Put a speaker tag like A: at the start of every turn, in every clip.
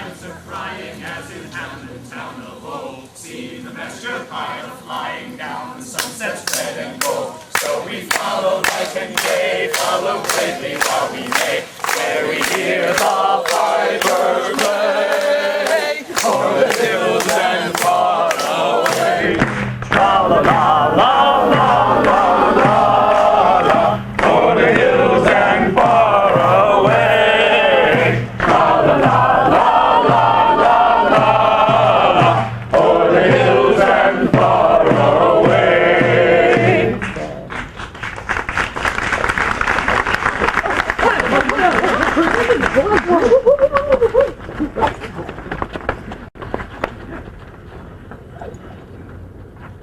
A: shouts of crying as in Hamlet town of old. See the messenger fire flying down the sunsets red and gold. So we follow light and day, follow bravely while we may, where we hear the piper play, o'er the hills and far away. La la la la la la la la, o'er the hills and far away. La la la la la la la, o'er the hills and far away.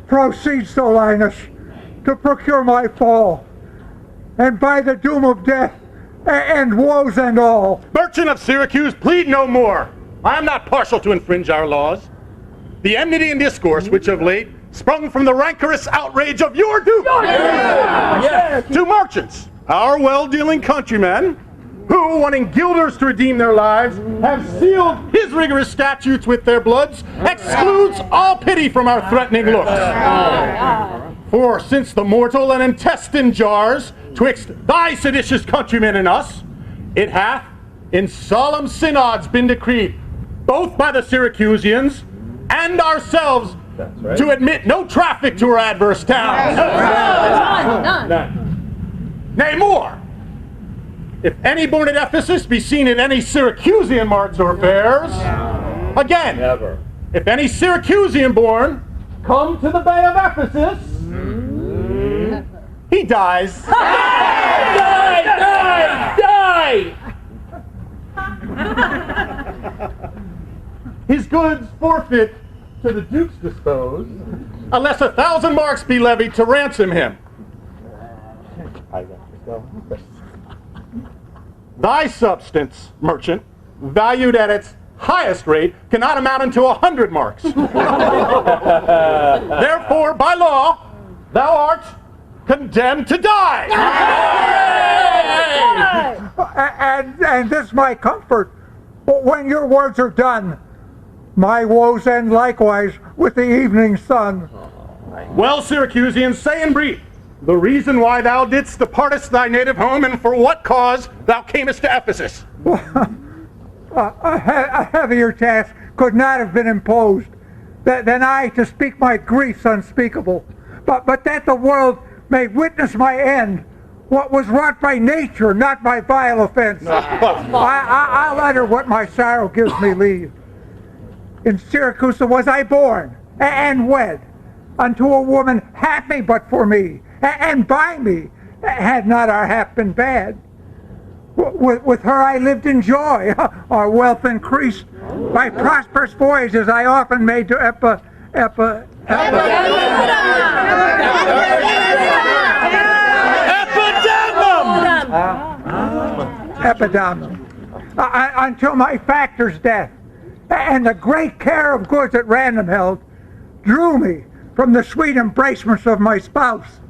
B: Proceed, Solinus, to procure my fall, and by the doom of death, and woes and all.
C: Merchant of Syracuse, plead no more. I am not partial to infringe our laws. The enmity and discourse which of late sprung from the rancorous outrage of your duke to merchants, our well-dealing countrymen, who, wanting guilders to redeem their lives, have sealed his rigorous statutes with their bloods, excludes all pity from our threatening looks. For since the mortal and intestine jars twixt thy seditious countrymen and us, it hath in solemn synods been decreed, both by the Syracusians and ourselves, to admit no traffic to our adverse towns. None. Nay, more. If any born at Ephesus be seen in any Syracusian marts or fairs, again, never. If any Syracusian born come to the Bay of Ephesus, he dies. Die! His goods forfeit to the Duke's dispose, unless 1,000 marks be levied to ransom him. Thy substance, merchant, valued at its highest rate, cannot amount unto 100 marks. Therefore, by law, thou art condemned to die.
B: And this my comfort, when your words are done, my woes end likewise with the evening sun.
C: Well, Syracusians, say in brief the reason why thou didst departest thy native home, and for what cause thou camest to Ephesus.
B: A heavier task could not have been imposed than I to speak my griefs unspeakable, but that the world may witness my end, what was wrought by nature, not by vile offense. I'll utter what my sorrow gives me leave. In Syracuse was I born, and wed, unto a woman happy but for me, and by me, had not our hap been bad. With her I lived in joy, our wealth increased. By prosperous voyages I often made to Epidamnum, until my factor's death, and the great care of goods at random held, drew me from the sweet embracements of my spouse.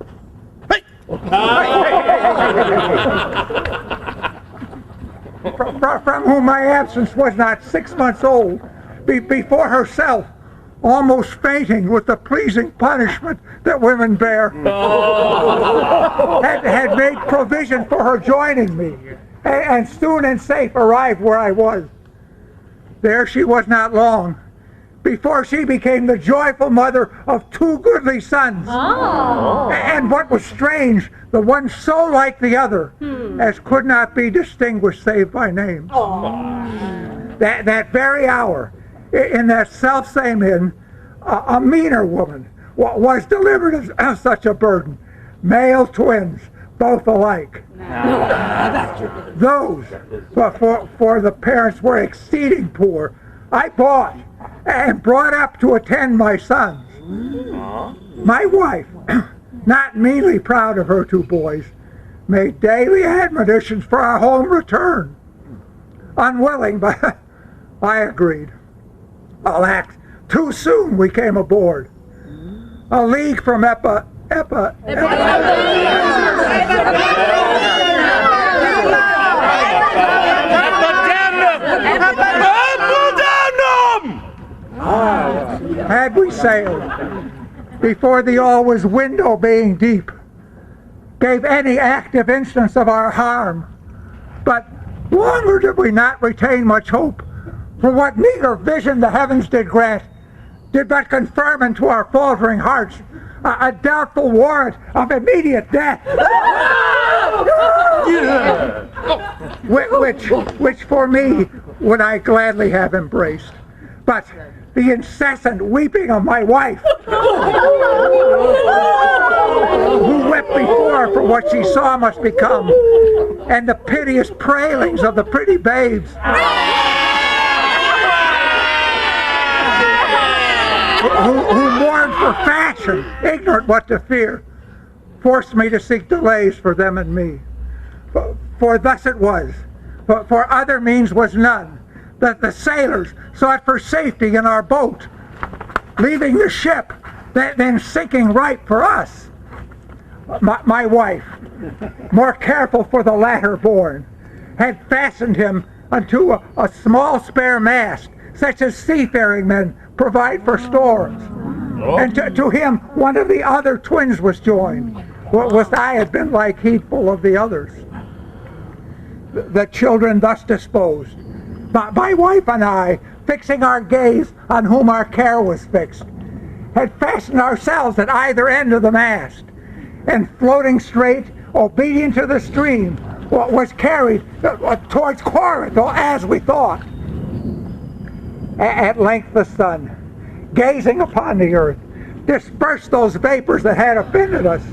B: From whom my absence was not 6 months old, before herself, almost fainting with the pleasing punishment that women bear, had made provision for her joining me, and soon and safe arrived where I was. There she was not long, before she became the joyful mother of 2 goodly sons. And what was strange, the one so like the other, as could not be distinguished save by names. That very hour, in that self-same inn, a meaner woman was delivered of such a burden. Male twins, both alike. Those, for the parents were exceeding poor, I bought and brought up to attend my sons. My wife, not meanly proud of her 2 boys, made daily admonitions for our home return. Unwilling, but I agreed. Alack, too soon we came aboard. A league from Epidamnum! had we sailed, before the always window being deep, gave any active instance of our harm. But longer did we not retain much hope, for what meager vision the heavens did grant, did but confirm into our faltering hearts a doubtful warrant of immediate death. Which for me would I gladly have embraced. But the incessant weeping of my wife, who wept before for what she saw must become, and the piteous prailings of the pretty babes, who mourned for fashion, ignorant what to fear, forced me to seek delays for them and me. For thus it was, for other means was none, that the sailors sought for safety in our boat, leaving the ship, then sinking right for us. My wife, more careful for the latter born, had fastened him unto a small spare mast, such as seafaring men provide for storms. And to him one of the other twins was joined, whilst I had been like heedful of the others. The children thus disposed, my wife and I, fixing our gaze on whom our care was fixed, had fastened ourselves at either end of the mast, and floating straight, obedient to the stream, was carried towards Corinth, as we thought. At length the sun, gazing upon the earth, dispersed those vapors that had offended us,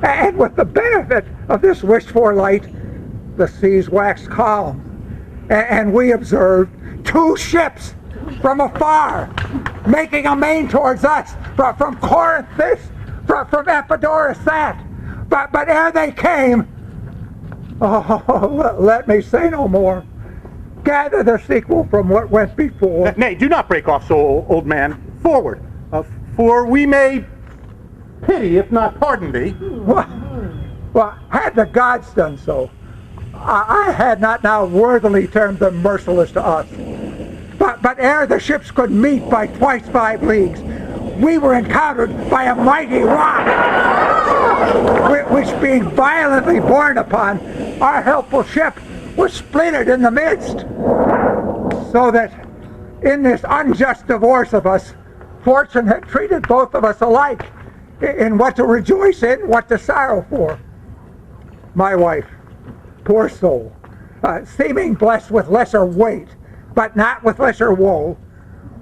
B: and with the benefit of this wished-for light, the seas waxed calm, and we observed two ships from afar, making amain towards us, from Corinth this, from Epidaurus that. But ere they came, let me say no more. Gather the sequel from what went before.
C: Nay, do not break off so, old man. Forward, for we may pity, if not pardon thee.
B: Well, had the gods done so, I had not now worthily termed them merciless to us. But ere the ships could meet by twice 5 leagues, we were encountered by a mighty rock, which being violently borne upon, our helpful ship was splintered in the midst. So that in this unjust divorce of us, fortune had treated both of us alike in what to rejoice in, what to sorrow for. My wife, poor soul, seeming blessed with lesser weight, but not with lesser woe,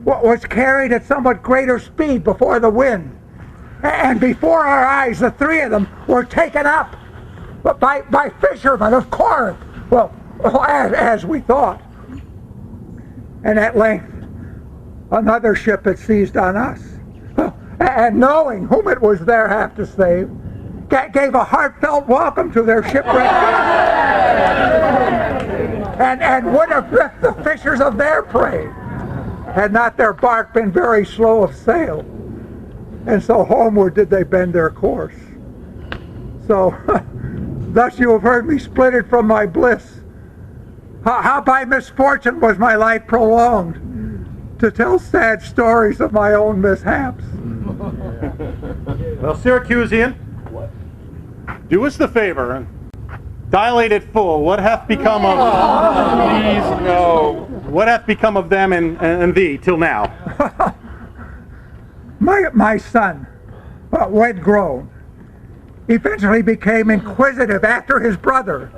B: was carried at somewhat greater speed before the wind. And before our eyes, the 3 of them were taken up by fishermen of Corinth, as we thought. And at length, another ship had seized on us, and knowing whom it was their hap to save, gave a heartfelt welcome to their shipwreck, and would have left the fishers of their prey, had not their bark been very slow of sail. And so homeward did they bend their course. So, thus you have heard me splintered from my bliss. How by misfortune was my life prolonged, to tell sad stories of my own mishaps.
C: Well, Syracusian, do us the favor and dilate it full. What hath become of
A: Please, no.
C: What hath become of them and thee till now?
B: My son, when grown, eventually became inquisitive after his brother,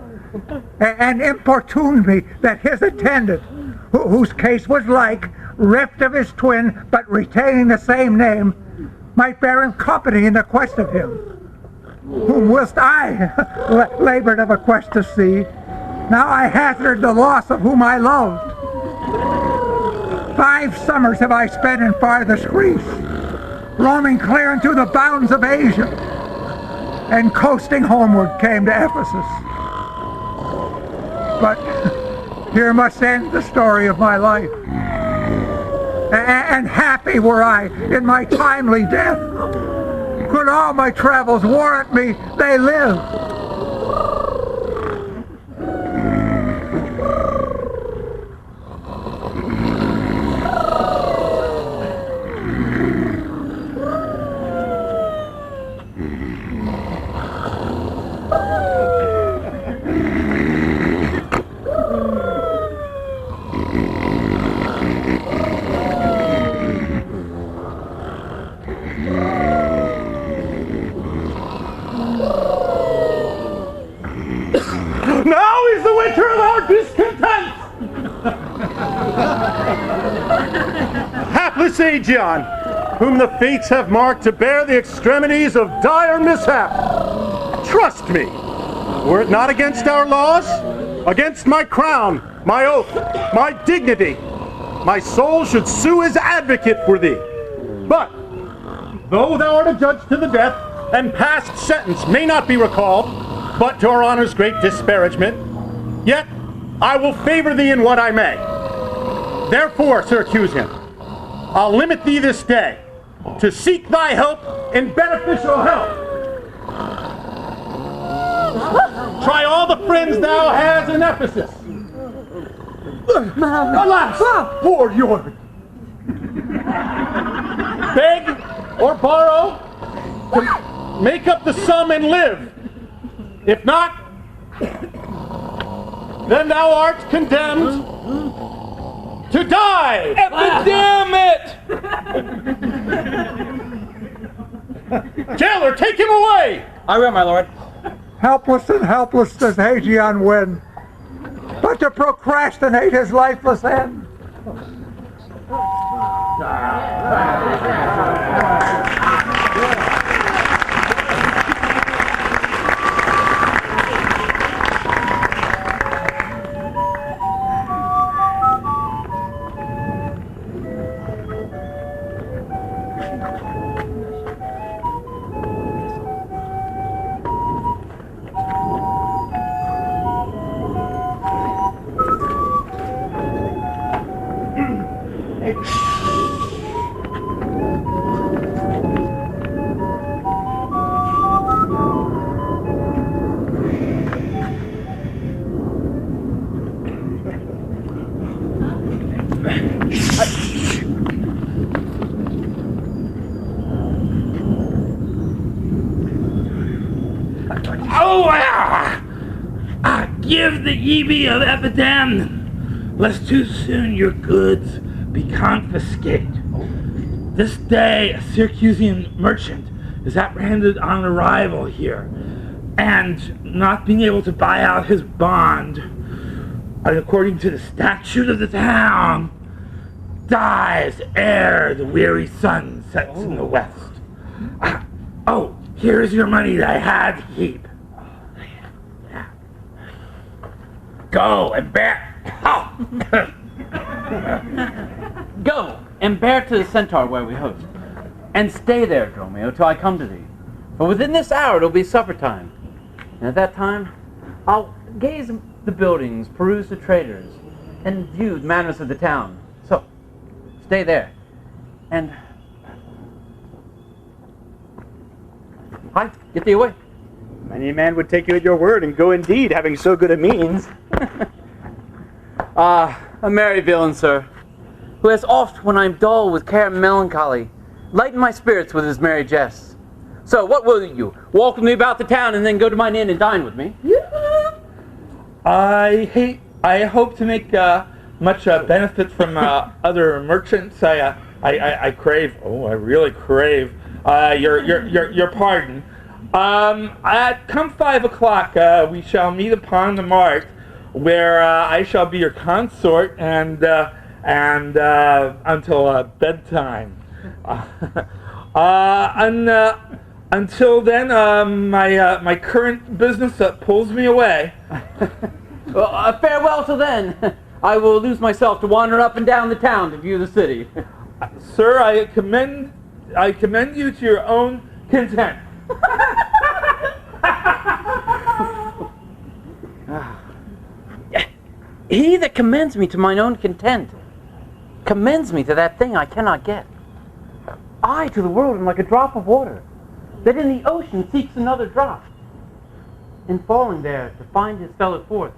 B: and importuned me that his attendant, whose case was like, rift of his twin, but retaining the same name, might bear him company in the quest of him, whom whilst I labored of a quest to see, now I hazarded the loss of whom I loved. 5 summers have I spent in farthest Greece, roaming clear into the bounds of Asia, and coasting homeward came to Ephesus. But here must end the story of my life. And happy were I in my timely death, could all my travels warrant me they live.
C: Hapless Aegeon, whom the fates have marked to bear the extremities of dire mishap. Trust me, were it not against our laws, against my crown, my oath, my dignity, my soul should sue as advocate for thee. But, though thou art a judge to the death, and past sentence may not be recalled, but to our honor's great disparagement, yet I will favor thee in what I may. Therefore, Syracusian, I'll limit thee this day to seek thy help in beneficial help. Try all the friends thou hast in Ephesus. Alas, poor Jordan. Beg or borrow to make up the sum and live. If not, then thou art condemned to die!
D: Epidemic!
C: Jailer, take him away!
D: I will, my lord.
B: Helpless and helpless does Aegeon win, but to procrastinate his lifeless end.
D: Give the Ebe of Epidem, lest too soon your goods be confiscated. This day, a Syracusian merchant is apprehended on arrival here, and not being able to buy out his bond, according to the statute of the town, dies ere the weary sun sets in the west. Here is your money that I had to keep. Go and bear.
E: Go and bear to the centaur where we host, and stay there, Dromio, till I come to thee. For within this hour it'll be supper time, and at that time I'll gaze the buildings, peruse the traders, and view the manners of the town. So stay there, and get thee away.
F: Many a man would take you at your word and go indeed, having so good a means.
E: A merry villain, sir, who has oft, when I'm dull with care and melancholy, lightened my spirits with his merry jests. So, what will you? Walk with me about the town and then go to mine inn and dine with me?
D: I hope to make much benefit from other merchants. I crave. I really crave your pardon. Come 5 o'clock, we shall meet upon the mart, where I shall be your consort and until bedtime. Until then, my current business pulls me away.
E: Well, farewell till then. I will lose myself to wander up and down the town to view the city.
D: Sir, I commend you to your own content.
E: He that commends me to mine own content commends me to that thing I cannot get. I to the world am like a drop of water that in the ocean seeks another drop, and falling there to find his fellow forth,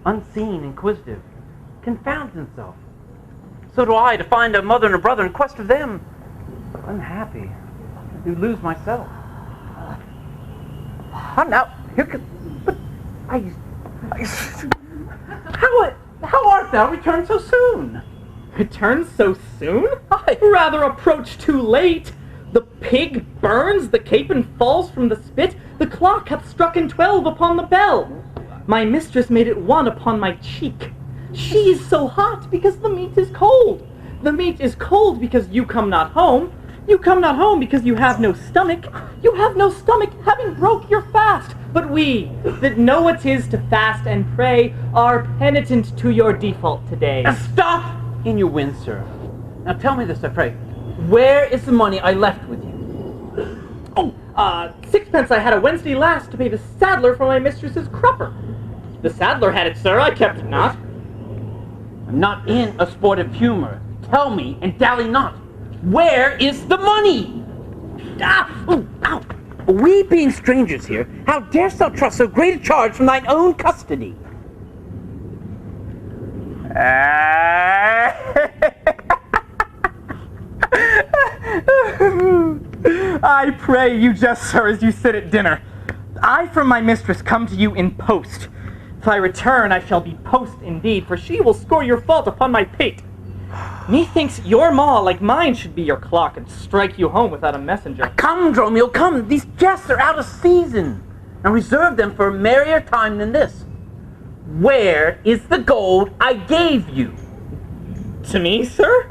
E: unseen, inquisitive, confounds himself. So do I to find a mother and a brother in quest of them, unhappy, to lose myself. Now, here comes, but how art thou returned so soon?
G: Return so soon? Rather approach too late. The pig burns, the capon falls from the spit, the clock hath struck in 12 upon the bell. My mistress made it 1 upon my cheek. She's so hot because the meat is cold. The meat is cold because you come not home. You come not home because you have no stomach. You have no stomach, having broke your fast. But we, that know what 'tis to fast and pray, are penitent to your default today.
E: Now stop in your wind, sir. Now tell me this, I pray. Where is the money I left with you?
G: Oh, 6pence I had a Wednesday last to pay the saddler for my mistress's crupper. The saddler had it, sir. I kept it not.
E: I'm not in a sportive humor. Tell me, and dally not. Where is the money? Ah! Ooh, ow! We being strangers here, how darest thou trust so great a charge from thine own custody?
G: I pray you just, sir, as you sit at dinner. I from my mistress come to you in post. If I return, I shall be post indeed, for she will score your fault upon my pate. Methinks your maw, like mine, should be your clock and strike you home without a messenger.
E: Come, Dromio, come. These jests are out of season, and reserve them for a merrier time than this. Where is the gold I gave you?
G: To me, sir?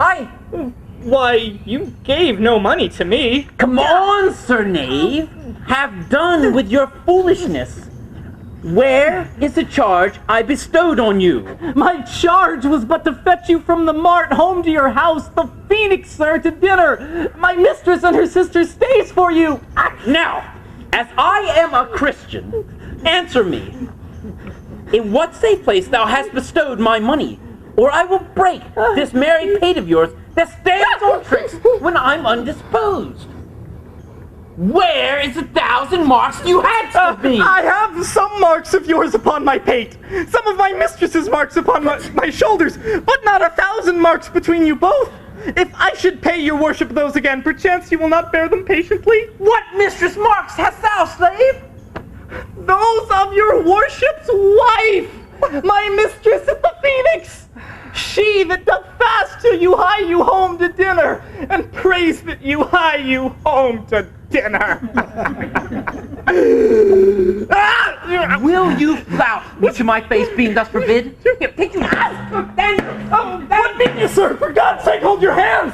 G: Why, you gave no money to me.
E: Come on, Sir Knave. Have done with your foolishness. Where is the charge I bestowed on you?
G: My charge was but to fetch you from the mart home to your house, the Phoenix, sir, to dinner. My mistress and her sister stays for you.
E: Now, as I am a Christian, answer me. In what safe place thou hast bestowed my money, or I will break this merry pate of yours that stands on tricks when I'm undisposed. Where is the 1,000 marks you had to me?
G: I have some marks of yours upon my pate, some of my mistress's marks upon my shoulders, but not 1,000 marks between you both. If I should pay your worship those again, perchance you will not bear them patiently.
E: What mistress marks hast thou, slave?
G: Those of your worship's wife, my mistress at the Phoenix. She that doth fast till you hie you home to dinner, and prays that you hie you home to dinner.
E: Will you flout me to my face, being thus forbid? Here, take you now.
G: What mean you, sir? For God's sake, hold your hands.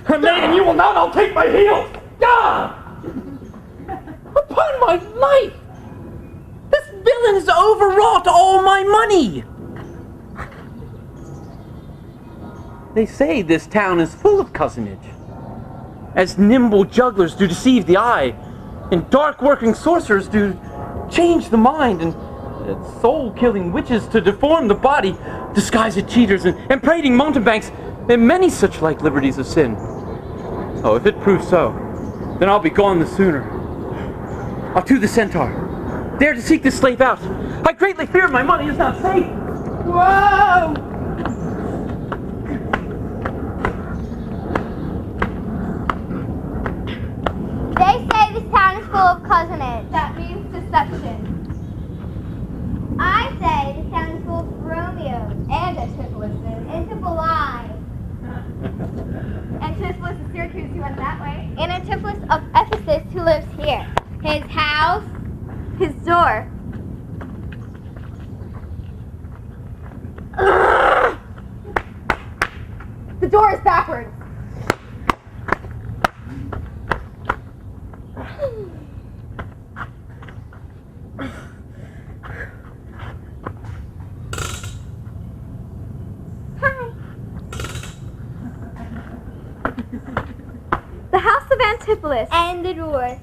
G: Nay, and you will not, I'll take my heels.
E: Upon my life! This villain has overwrought all my money! They say this town is full of cozenage. As nimble jugglers do deceive the eye, and dark working sorcerers do change the mind, and soul-killing witches to deform the body, disguised cheaters and prating mountebanks, and many such like liberties of sin. Oh, if it proves so, then I'll be gone the sooner. I'll to the centaur, dare to seek this slave out. I greatly fear my money is not safe. Whoa!
H: They say this town is full of cozenage. That means deception. I say this town is full of Romeos and Antipholus. Antipholus. Antipholus of Syracuse, who went that way. And Antipholus of Ephesus, who lives here. His house, his door. The door is backwards. The house of Antipholus. And the door.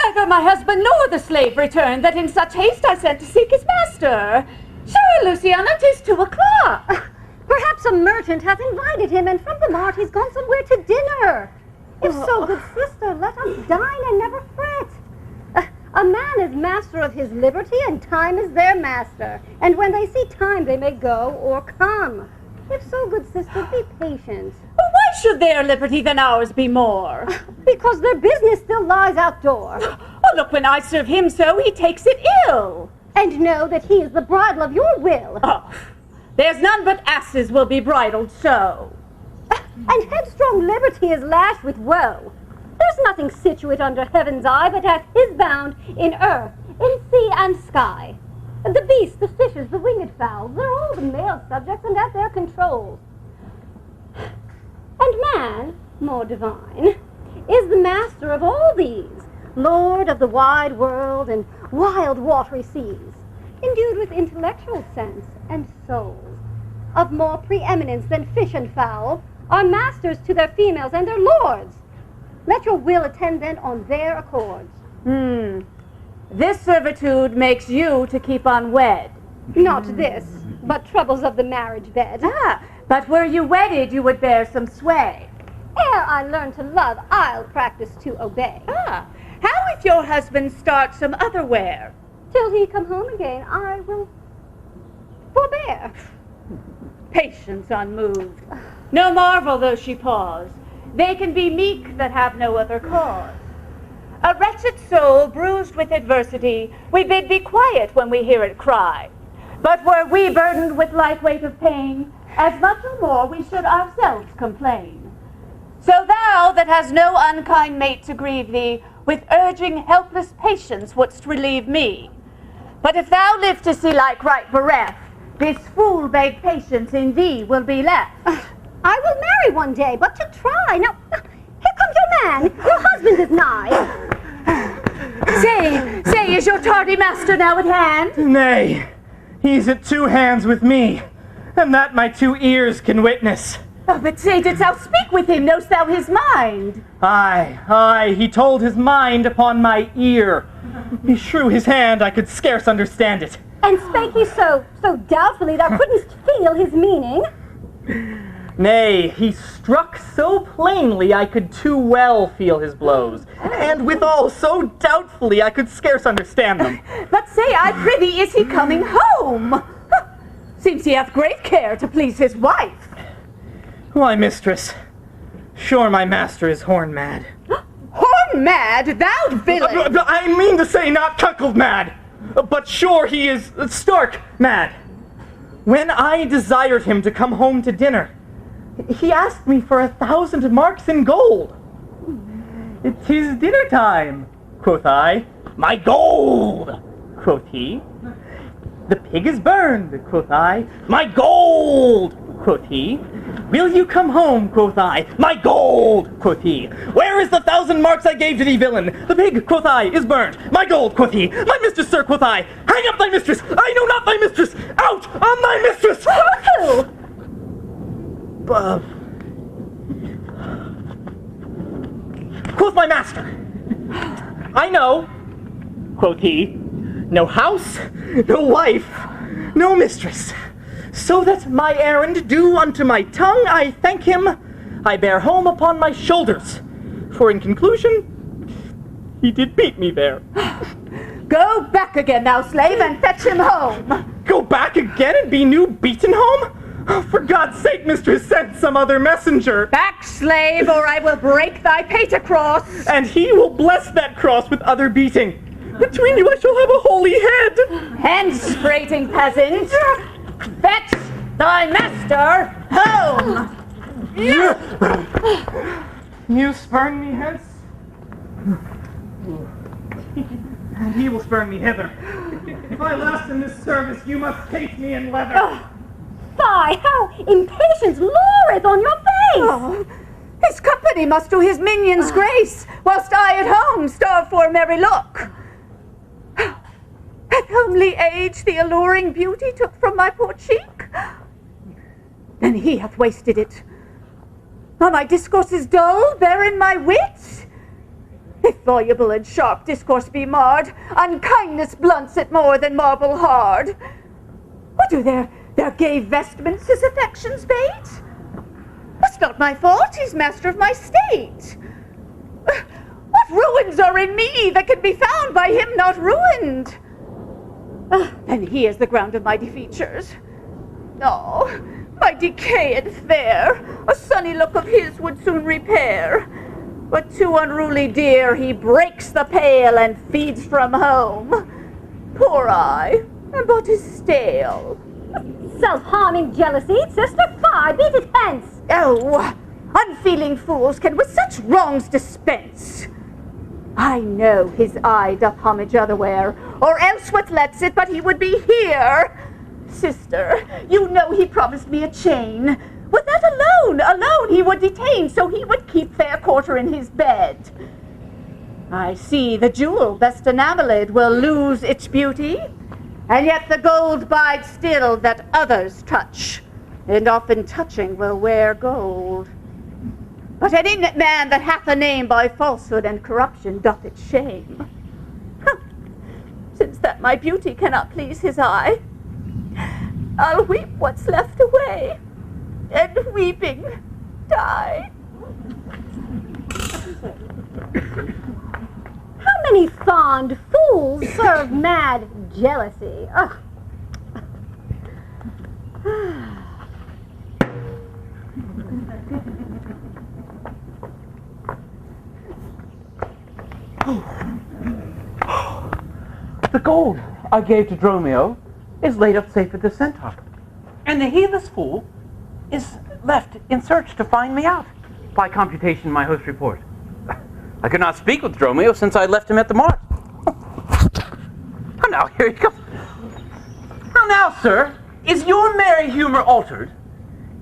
I: Neither my husband nor the slave returned, that in such haste I sent to seek his master. Sure, Luciana, 'tis 2 o'clock.
J: Perhaps a merchant hath invited him, and from the mart he's gone somewhere to dinner. If so, good sister, let us dine and never fret. A man is master of his liberty, and time is their master. And when they see time, they may go or come. If so, good sister, be patient.
I: Well, why should their liberty than ours be more?
J: Because their business still lies outdoor.
I: Oh, look, when I serve him so, he takes it ill.
J: And know that he is the bridle of your will.
I: Oh, there's none but asses will be bridled so.
J: And headstrong liberty is lashed with woe. There's nothing situate under heaven's eye but hath his bound in earth, in sea and sky. The beasts, the fishes, the winged fowls, they're all the male subjects and at their control. And man, more divine, is the master of all these, lord of the wide world and wild watery seas, endued with intellectual sense and soul. Of more preeminence than fish and fowl, are masters to their females and their lords. Let your will attend then on their accords.
I: This servitude makes you to keep unwed.
J: Not this, but troubles of the marriage bed.
I: But were you wedded, you would bear some sway.
J: Ere I learn to love, I'll practice to obey.
I: How if your husband starts some other wear?
J: Till he come home again, I will forbear.
I: Patience unmoved. No marvel though she pause. They can be meek that have no other cause. A wretched soul bruised with adversity, we bid be quiet when we hear it cry. But were we burdened with like weight of pain, as much or more we should ourselves complain. So thou that hast no unkind mate to grieve thee, with urging helpless patience wouldst relieve me. But if thou live to see like right bereft, this fool-beg patience in thee will be left.
J: I will marry one day, but to try. Now, here comes your man. Your husband is nigh.
I: Say, is your tardy master now at hand?
G: Nay, he's at two hands with me, and that my two ears can witness.
I: Oh, but say, didst thou speak with him? Knowst thou his mind?
G: Aye, he told his mind upon my ear. He shrew his hand, I could scarce understand it.
J: And spake he so doubtfully thou couldn't feel his meaning?
G: Nay, he struck so plainly I could too well feel his blows, and withal so doubtfully I could scarce understand them.
I: But say, I prithee, is he coming home? Seems he hath great care to please his wife.
G: Why, mistress, sure my master is horn mad.
I: Horn mad, thou villain!
G: I mean to say not cuckold mad, but sure he is stark mad. When I desired him to come home to dinner, he asked me for 1,000 marks in gold. "'Tis dinner time,' quoth I. "'My gold,' quoth he. "'The pig is burned,' quoth I. "'My gold,' quoth he. "'Will you come home?' quoth I. "'My gold,' quoth he. "'Where is the 1,000 marks I gave to thee, villain?' "'The pig,' quoth I, "'is burned.' "'My gold,' quoth he. "'My mistress, sir,' quoth I. "'Hang up thy mistress! I know not thy mistress! Out on thy mistress!'
J: Who?
G: Quoth my master, "I know," quoth he, "no house, no wife, no mistress, so that my errand due unto my tongue, I thank him, I bear home upon my shoulders, for in conclusion, he did beat me there."
I: Go back again, thou slave, and fetch him home.
G: Go back again and be new beaten home? Oh, for God's sake, mistress, send some other messenger.
I: Back, slave, or I will break thy pate across.
G: And he will bless that cross with other beating. Between you I shall have a holy head.
I: Hence, prating peasant, fetch thy master home.
G: You spurn me hence, and he will spurn me hither. If I last in this service, you must take me in leather.
J: Fie, how impatience loureth on your face!
I: His company must do his minions grace, whilst I at home starve for a merry look. At homely age the alluring beauty took from my poor cheek, then he hath wasted it. Are my discourses dull, barren my wit? If voluble and sharp discourse be marred, unkindness blunts it more than marble hard. What do their gay vestments his affections bait? It's not my fault, he's master of my state. What ruins are in me that can be found by him not ruined? Then he is the ground of my defeatures. Oh, my decayed fair, a sunny look of his would soon repair. But too unruly dear, he breaks the pail and feeds from home. Poor I, and but is stale.
J: Self-harming jealousy, sister, fie, beat it hence.
I: Oh, unfeeling fools can with such wrongs dispense. I know his eye doth homage otherwhere, or else what lets it but he would be here. Sister, you know he promised me a chain. With that alone he would detain, so he would keep fair quarter in his bed. I see the jewel best enameled will lose its beauty, and yet the gold bides still that others touch, and often touching will wear gold. But any man that hath a name by falsehood and corruption doth it shame. Since that my beauty cannot please his eye, I'll weep what's left away, and weeping die.
J: How many fond fools serve mad jealousy? Ugh.
E: The gold I gave to Dromio is laid up safe at the centaur, and the heedless fool is left in search to find me out. By computation, my host report. I could not speak with Dromio since I left him at the mart. Oh, now here he comes. Now, sir, is your merry humor altered?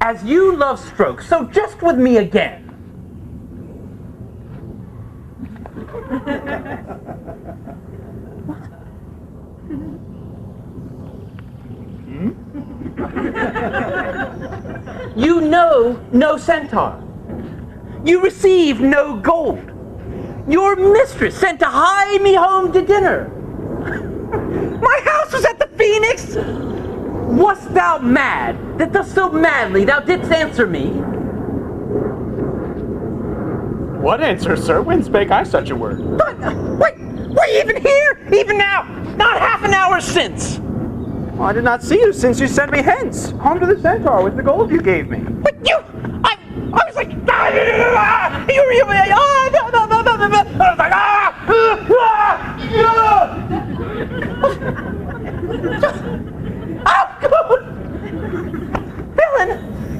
E: As you love strokes, so jest with me again. You know no centaur. You receive no gold. Your mistress sent to hie me home to dinner. My house was at the Phoenix. Wast thou mad, that thus so madly thou didst answer me?
F: What answer, sir? When spake I such a word?
E: But, wait, were you even here? Even now? Not half an hour since.
F: Well, I did not see you since you sent me hence, home to the centaur with the gold you gave me.
E: But you, I was like, no. I was like, oh, good! Villain,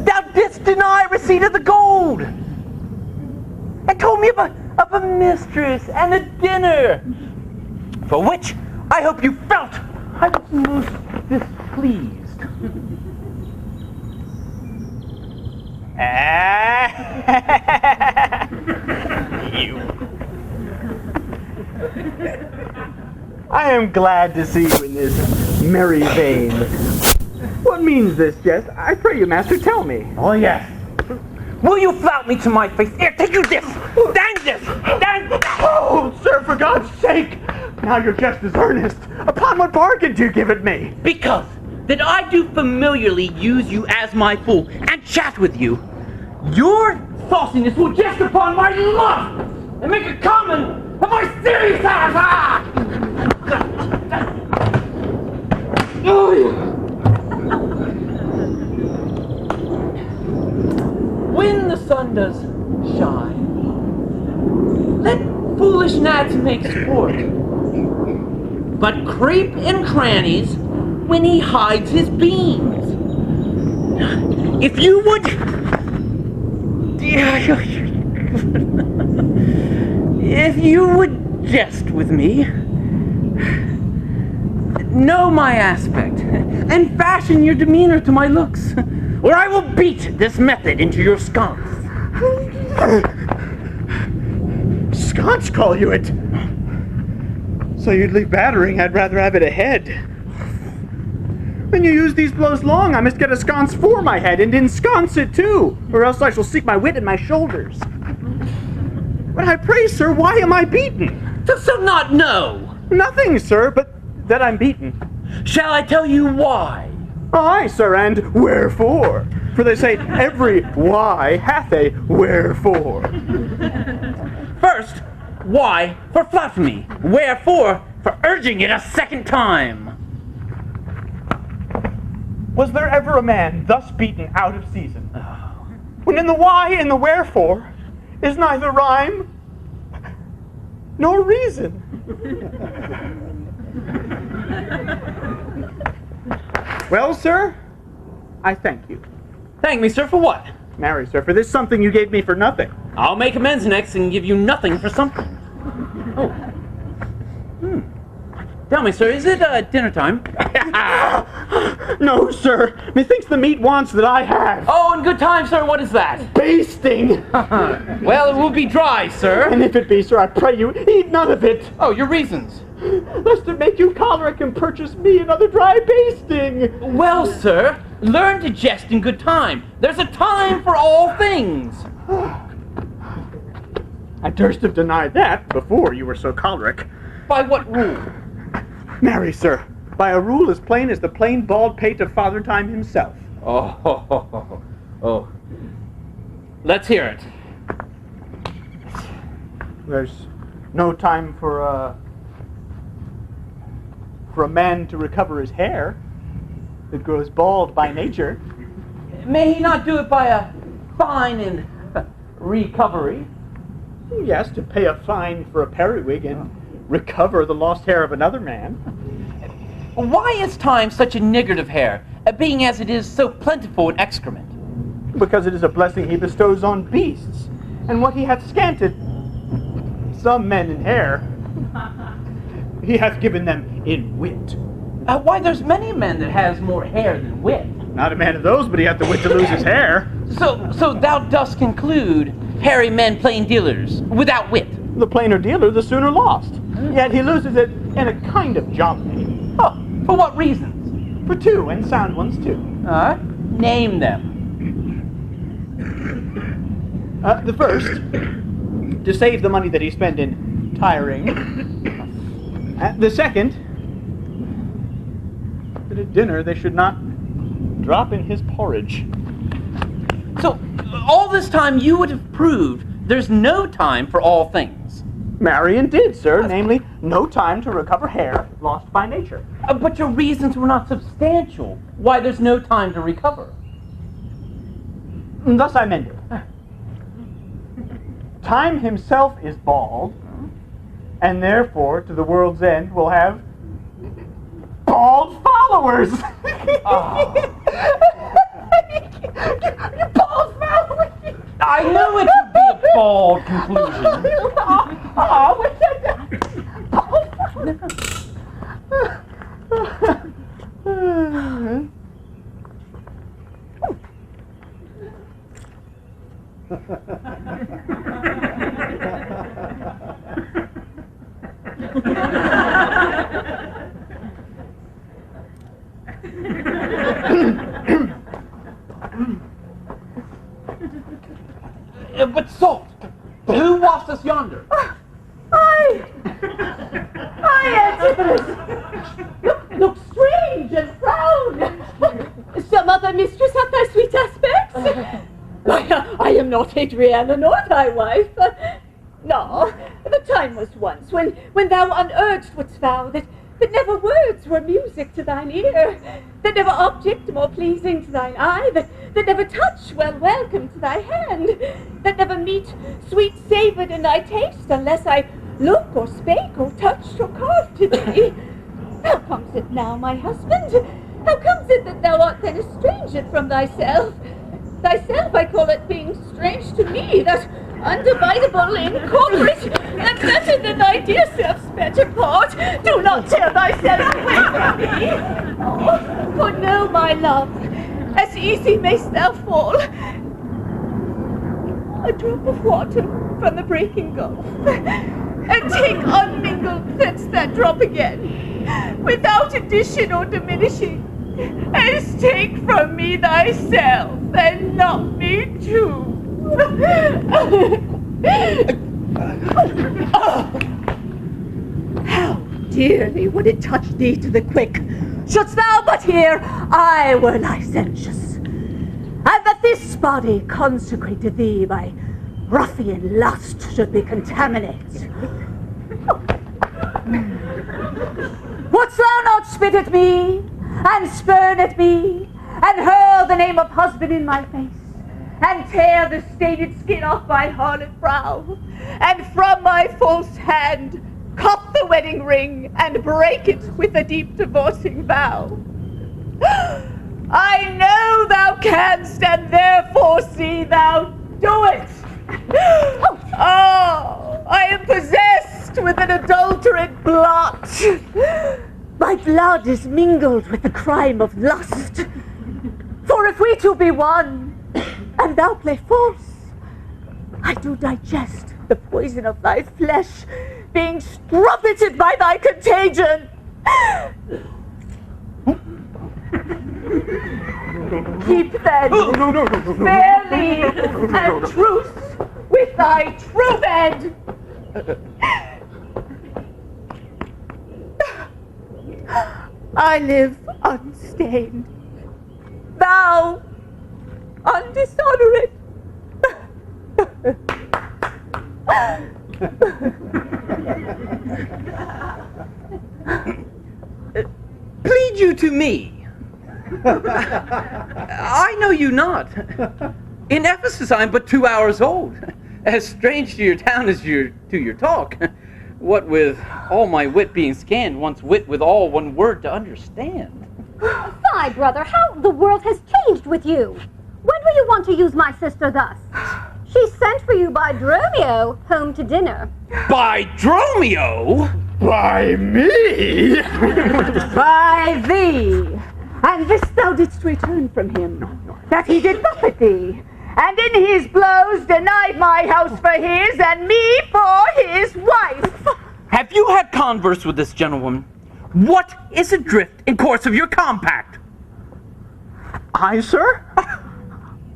E: thou didst deny receipt of the gold, and told me of a mistress and a dinner, for which I hope you felt I was most displeased.
F: You. I am glad to see you in this merry vein. What means this jest? I pray you, master, tell me.
E: Oh, yes. Will you flout me to my face? Here, take you this! Dang this! Dang!
F: Oh, sir, for God's sake! Now your jest is earnest. Upon what bargain do you give it me?
E: Because that I do familiarly use you as my fool and chat with you, your sauciness will jest upon my love and make a common of my serious ass! When the sun does shine, let foolish gnats make sport, but creep in crannies when he hides his beams. If you would... If you would jest with me, know my aspect, and fashion your demeanor to my looks, or I will beat this method into your sconce.
F: Sconce, call you it? So you'd leave battering, I'd rather have it ahead. When you use these blows long, I must get a sconce for my head, and ensconce it too, or else I shall seek my wit in my shoulders. But I pray, sir, why am I beaten?
E: Dost thou not know?
F: Nothing, sir, but that I'm beaten.
E: Shall I tell you why?
F: Aye, sir, and wherefore? For they say every why hath a wherefore.
E: First, why for blasphemy? Wherefore for urging it a second time?
F: Was there ever a man thus beaten out of season? When in the why and the wherefore is neither rhyme nor reason. Well, sir, I thank you.
E: Thank me, sir, for what?
F: Marry, sir, for this something you gave me for nothing.
E: I'll make amends next and give you nothing for something. Oh. Tell me, sir, is it dinner time?
F: No, sir. Methinks the meat wants that I have.
E: Oh, in good time, sir. What is that?
F: Basting.
E: Well, it will be dry, sir.
F: And if it be, sir, I pray you, eat none of it.
E: Oh, your reasons?
F: Lest it make you choleric and purchase me another dry basting.
E: Well, sir, learn to jest in good time. There's a time for all things.
F: I durst have denied that before you were so choleric.
E: By what rule?
F: Marry, sir, by a rule as plain as the plain bald pate of Father Time himself.
E: Oh. Let's hear it.
F: There's no time for a man to recover his hair that grows bald by nature.
E: May he not do it by a fine and recovery?
F: Yes, to pay a fine for a periwig and recover the lost hair of another man.
E: Why is time such a niggard of hair, being as it is so plentiful in excrement?
F: Because it is a blessing he bestows on beasts, and what he hath scanted some men in hair, he hath given them in wit.
E: Why, there's many men that has more hair than wit.
F: Not a man of those, but he hath the wit to lose his hair.
E: So thou dost conclude hairy men plain dealers, without wit.
F: The plainer dealer, the sooner lost. Yet he loses it in a kind of jolly.
E: Oh, for what reasons?
F: For two, and sound ones too.
E: Name them.
F: The first, to save the money that he spent in tiring. The second, that at dinner they should not drop in his porridge.
E: So, all this time you would have proved there's no time for all things.
F: Marion did, sir, namely, no time to recover hair lost by nature.
E: But your reasons were not substantial. Why there's no time to recover?
F: Thus I mend it. Time himself is bald, and therefore, to the world's end, will have bald followers. Bald followers.
E: I knew it would be a bald conclusion. But salt, who washed us yonder?
I: I Antipholus, look strange and frown. Some other mistress hath thy sweet aspects. I am not Adriana, nor thy wife. No, the time was once when thou unurged wouldst vow that never words were music to thine ear, that never object more pleasing to thine eye, that never touch well welcome to thy hand, that never meat sweet savoured in thy taste, unless I look or spake or touched or carved to thee. How comes it now, my husband? How comes it that thou art then estranged from thyself? Thyself, I call it, being strange to me, that undividable, incorporate, and better than thy dear self's better part. Do not tear thyself away from me. Oh, for know, my love, as easy mayst thou fall. A drop of water from the breaking gulf, and take unmingled thence that drop again, without addition or diminishing, as take from me thyself, and not me too. How dearly would it touch thee to the quick, shouldst thou but hear I were licentious, and that this body consecrated thee by ruffian lust should be contaminated. Wouldst thou not spit at me, and spurn at me, and hurl the name of husband in my face, and tear the stained skin off my harlot brow, and from my false hand cut the wedding ring, and break it with a deep divorcing vow. I know thou canst, and therefore see thou do it. Oh, I am possessed with an adulterate blot. My blood is mingled with the crime of lust. For if we two be one, and thou play false, I do digest the poison of thy flesh, being strumpeted by thy contagion. Keep then fair leave and truce with thy true bed. I live unstained, thou undishonored.
E: Plead you to me. I know you not. In Ephesus I am but 2 hours old, as strange to your town as to your talk. What with all my wit being scanned, wants wit with all one word to understand.
J: Fie, brother, how the world has changed with you. When will you want to use my sister thus? She sent for you by Dromio home to dinner.
E: By Dromio?
C: By me?
I: By thee, and this thou didst return from him, that he did buffet thee, and in his blows denied my house for his, and me for his wife.
E: Have you had converse with this gentlewoman? What is adrift in course of your compact?
F: I, sir?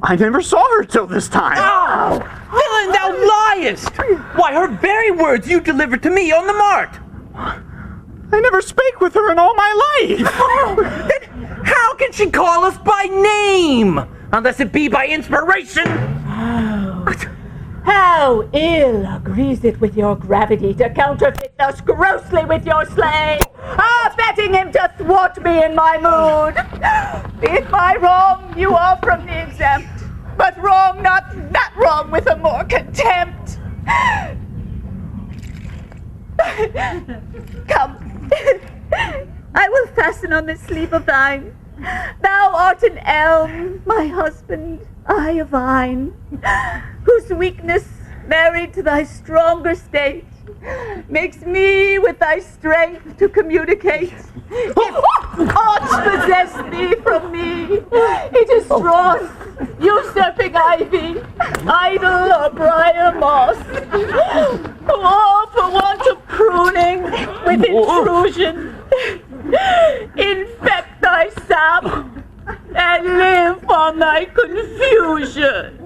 F: I never saw her till this time.
E: Oh, villain, thou liest! Why, her very words you delivered to me on the mart.
F: I never spake with her in all my life.
E: Then how can she call us by name? Unless it be by inspiration.
I: How ill agrees it with your gravity to counterfeit thus grossly with your slave, abetting him to thwart me in my mood. If by wrong you are from me exempt, but wrong not that wrong with a more contempt. Come, I will fasten on this sleeve of thine. Thou art an elm, my husband, I a vine, whose weakness, married to thy stronger state, makes me with thy strength to communicate. If aught possess thee from me, it is dross, usurping ivy, idle or briar moss, who all for want of pruning with intrusion infect thy sap and live on thy confusion.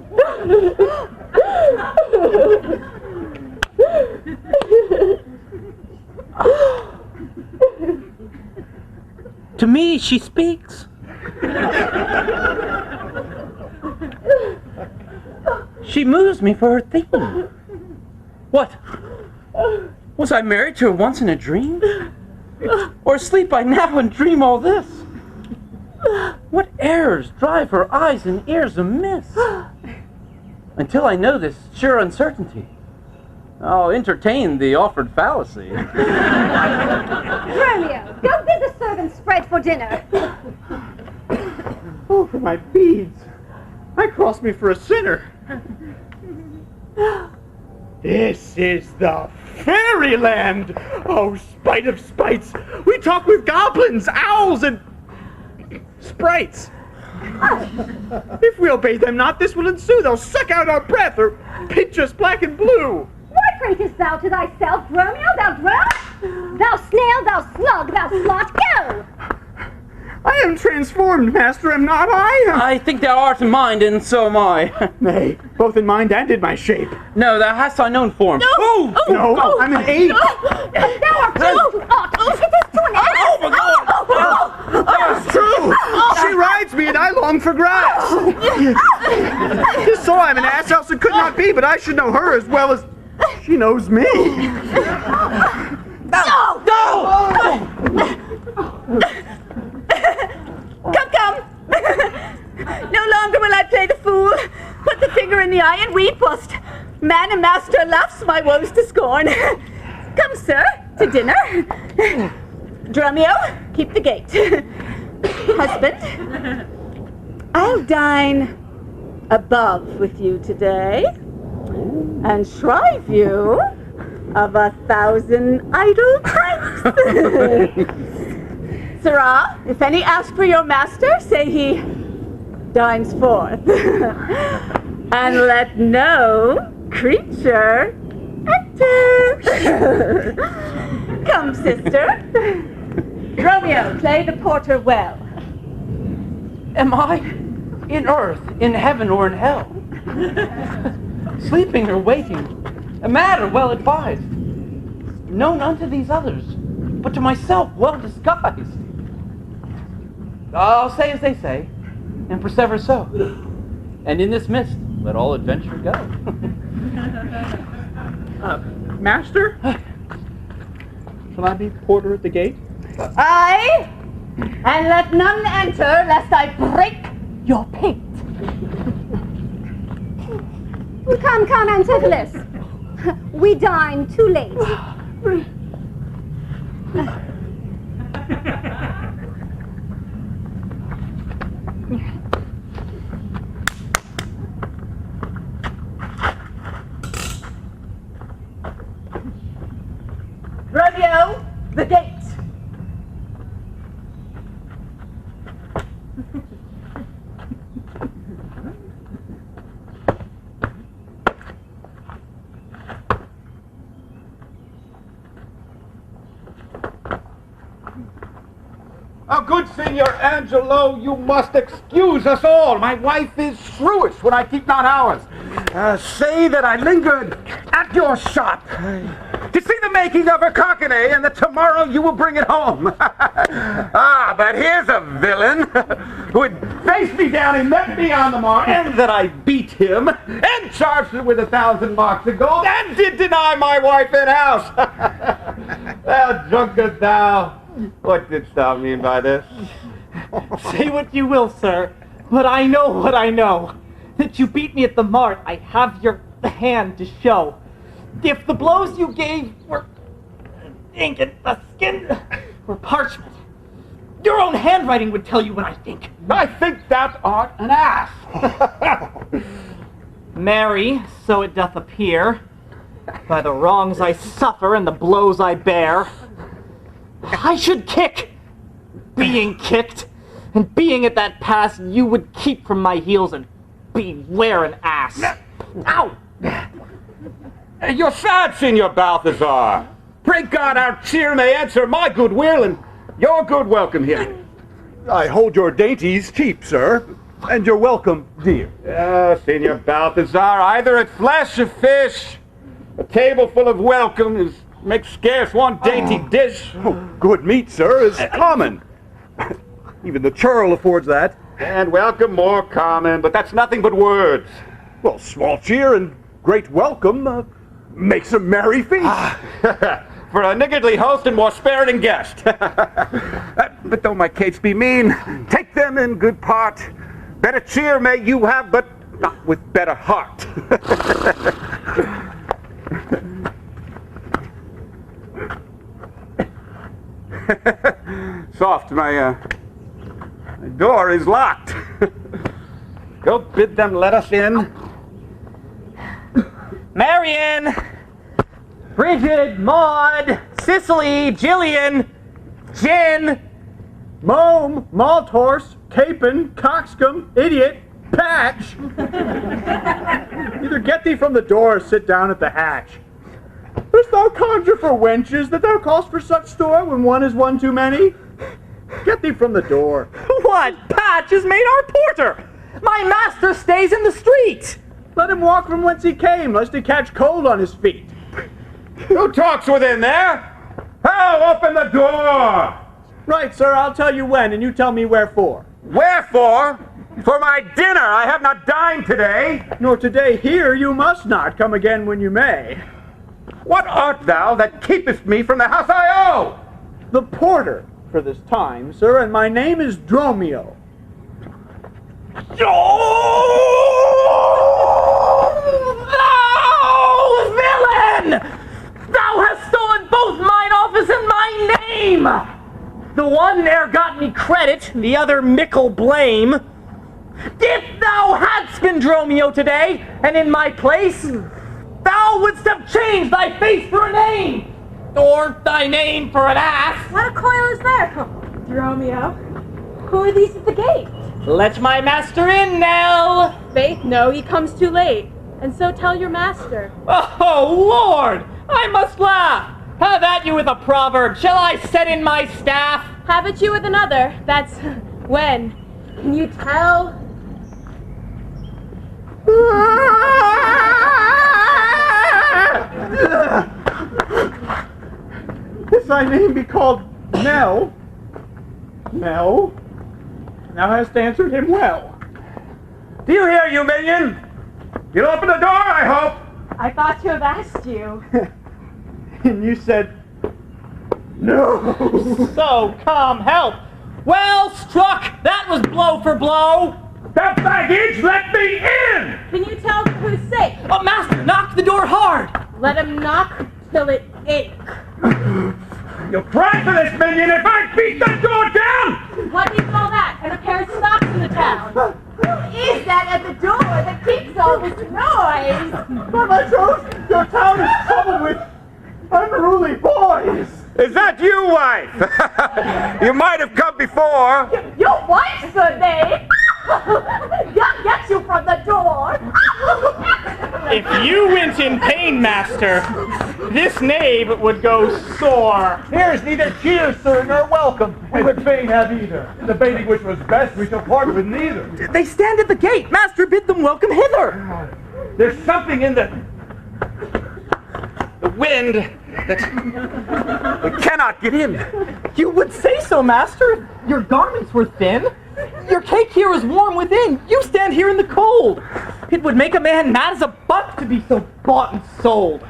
E: To me she speaks. She moves me for her theme. What? Was I married to her once in a dream? Or sleep I now and dream all this? What errors drive her eyes and ears amiss? Until I know this sure uncertainty, I'll entertain the offered fallacy.
J: Romeo, go bid the servants spread for dinner.
F: Oh, for my beads. I crossed me for a sinner. This is the fairyland. Oh, spite of spites. We talk with goblins, owls, and sprites. If we obey them not, this will ensue. They'll suck out our breath or pinch us black and blue.
J: What pratest thou to thyself, Romeo, thou drone? Thou snail, thou slug, thou slot, go!
F: I am transformed, master, am not I?
E: I think thou art in mind, and so am I.
F: Nay, both in mind and in my shape.
E: No, thou hast thy known form.
F: No, I'm an ape.
J: Thou art too ought. It is to an ass.
E: Oh, my God!
F: That's true. She rides me, and I long for grass. So I'm an ass, else it could not be, but I should know her as well as she knows me.
I: No! Come! No longer will I play the fool, put the finger in the eye and weep whilst man and master laughs my woes to scorn. Come, sir, to dinner. Dromio, keep the gate. Husband, I'll dine above with you today and shrive you of 1,000 idle pranks. Sirrah, if any ask for your master, say he dines forth. And let no creature enter. Come, sister. Romeo, play the porter well.
E: Am I in earth, in heaven, or in hell? Sleeping or waking, mad or well advised, known unto these others, but to myself well disguised. I'll say as they say, and persever so. And in this mist, let all adventure go.
F: Master? Shall I be porter at the gate?
I: Aye, and let none enter lest I break your pate.
J: Come, Antipholus. We dine too late.
I: Romeo, the gate.
K: Good Signor Angelo, you must excuse us all. My wife is shrewish when I keep not hours. Say that I lingered at your shop to see the making of a cockney, and that tomorrow you will bring it home. But here's a villain who would face me down and met me on the mark, and that I beat him, and charged him with 1,000 marks of gold, and did deny my wife in house. Thou drunkard thou. What didst thou mean by this?
G: Say what you will, sir, but I know what I know. That you beat me at the mart, I have your hand to show. If the blows you gave were ink and the skin were parchment, your own handwriting would tell you what I think.
K: I think thou art an ass.
G: Marry, so it doth appear, by the wrongs I suffer and the blows I bear, I should kick, being kicked, and being at that pass, you would keep from my heels and beware an ass.
K: Ow! You're sad, Signor Balthazar. Pray God our cheer may answer my goodwill and your good welcome here.
C: I hold your dainties cheap, sir, and your welcome dear.
K: Signor Balthazar, either at flesh or fish, a table full of welcome makes scarce one dainty dish.
C: Oh, good meat, sir, is common. Even the churl affords that.
K: And welcome more common, but that's nothing but words.
C: Well, small cheer and great welcome makes a merry feast.
K: For a niggardly host and more sparing guest. But though my cates be mean, take them in good part. Better cheer may you have, but not with better heart. Soft, my door is locked. Go bid them let us in.
G: Marion, Bridget, Maud, Cicely, Jillian, Jen,
F: Mome, Malt Horse, Capon, Coxcomb, Idiot, Patch. Either get thee from the door or sit down at the hatch. Dost thou conjure for wenches that thou callest for such store when one is one too many? Get thee from the door.
G: What? Patch has made our porter! My master stays in the street!
F: Let him walk from whence he came, lest he catch cold on his feet.
K: Who talks within there? How open the door!
F: Right, sir, I'll tell you when, and you tell me wherefore.
K: Wherefore? For my dinner, I have not dined today.
F: Nor today here you must not, come again when you may.
K: What art thou that keepest me from the house I owe?
F: The porter for this time, sir, and my name is Dromio.
G: Thou villain! Thou hast stolen both mine office and my name! The one ne'er got me credit, the other mickle blame. If thou hadst been Dromio today, and in my place, thou wouldst have changed thy face for a name, or thy name for an ass.
L: What a coil is there? Dromio. Who are these at the gate?
G: Let my master in, Nell!
L: Faith, no, he comes too late. And so tell your master.
G: Oh, Lord! I must laugh! Have at you with a proverb. Shall I set in my staff?
L: Have at you with another. That's when. Can you tell?
F: If thy name be called Nell, Nell, thou hast answered him well.
K: Do you hear, you minion? You'll open the door, I hope.
L: I thought to have asked you.
F: And you said, no.
G: So, come help. Well struck! That was blow for blow!
K: That baggage, let me in!
L: Can you tell for whose sake?
G: Oh, master, knock the door hard!
L: Let him knock till it ache.
K: You'll cry for this, minion, if I beat that door down!
L: What do you call that? And a pair of stocks in the town. Who is that at the door that keeps all this noise?
F: By my troth, your town is troubled with unruly boys.
K: Is that you, wife? You might have come before.
L: Your wife's a name? God gets you from the door.
G: If you went in pain, master, this knave would go sore.
C: Here's neither cheer, sir, nor welcome. We would fain have either. Debating which was best, we shall part with neither.
G: They stand at the gate. Master, bid them welcome hither.
K: There's something in the wind that we cannot get in.
G: You would say so, master. Your garments were thin. Your cake here is warm within. You stand here in the cold. It would make a man mad as a buck to be so bought and sold.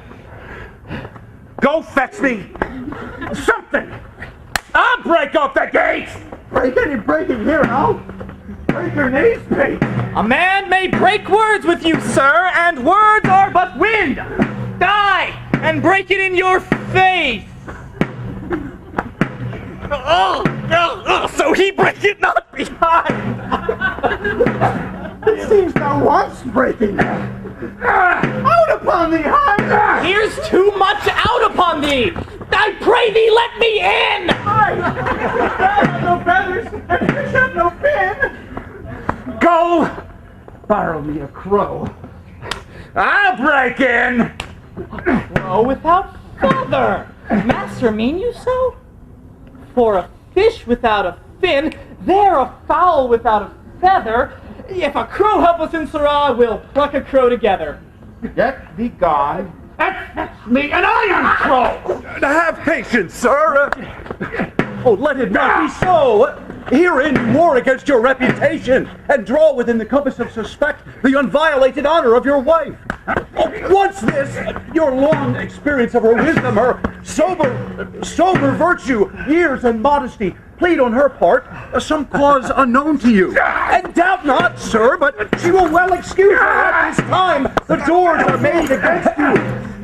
K: Go fetch me something. I'll break off the gate.
F: Break any breaking here, now. Break your knees, mate.
G: A man may break words with you, sir, and words are but wind. Die and break it in your face. So he break it not behind.
F: It seems thou wants breaking. Out upon thee, high!
G: Here's too much out upon thee. I pray thee, let me in.
F: Thou have no feathers, and fish have no fin.
K: Go borrow me a crow. I'll break in.
G: Crow without feather. Master, mean you so? For a fish without a fin, there a fowl without a feather. If a crow help us in Sarah, we'll pluck a crow together.
K: Get thee gone. And fetch me an iron crow.
C: Have patience, sir. Oh, let it not be so. Herein you war against your reputation and draw within the compass of suspect the unviolated honor of your wife. Once this, your long experience of her wisdom, her sober virtue, years and modesty, plead on her part some cause unknown to you. And doubt not, sir, but she will well excuse her at this time. The doors are made against you.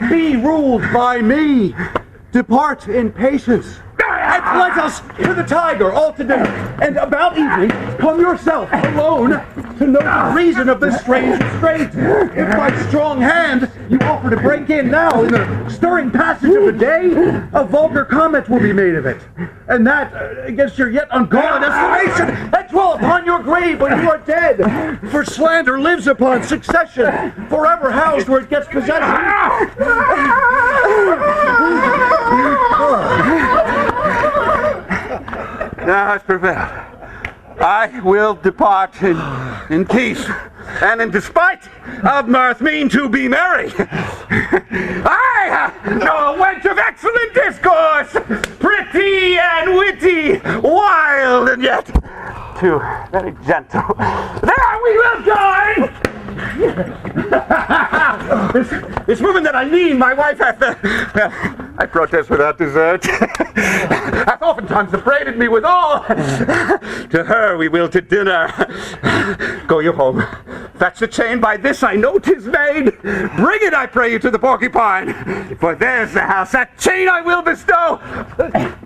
C: Be ruled by me. Depart in patience. And let us to the Tiger all to dinner. And about evening, come yourself alone to know the reason of this strange restraint. If by strong hand you offer to break in now in the stirring passage of the day, a vulgar comment will be made of it. And that against your yet unguarded estimation, and dwell upon your grave when you are dead. For slander lives upon succession, forever housed where it gets possession.
K: Thou hast prevailed. I will depart in peace, and in despite of mirth mean to be merry. I know a wench of excellent discourse, pretty and witty, wild and yet too very gentle. There we will join! This woman that I mean, my wife hath, I protest without desert, hath oftentimes upbraided me with all. To her we will to dinner. Go you home. Fetch the chain, by this I know 'tis made. Bring it, I pray you, to the porcupine. For there's the house, that chain I will bestow.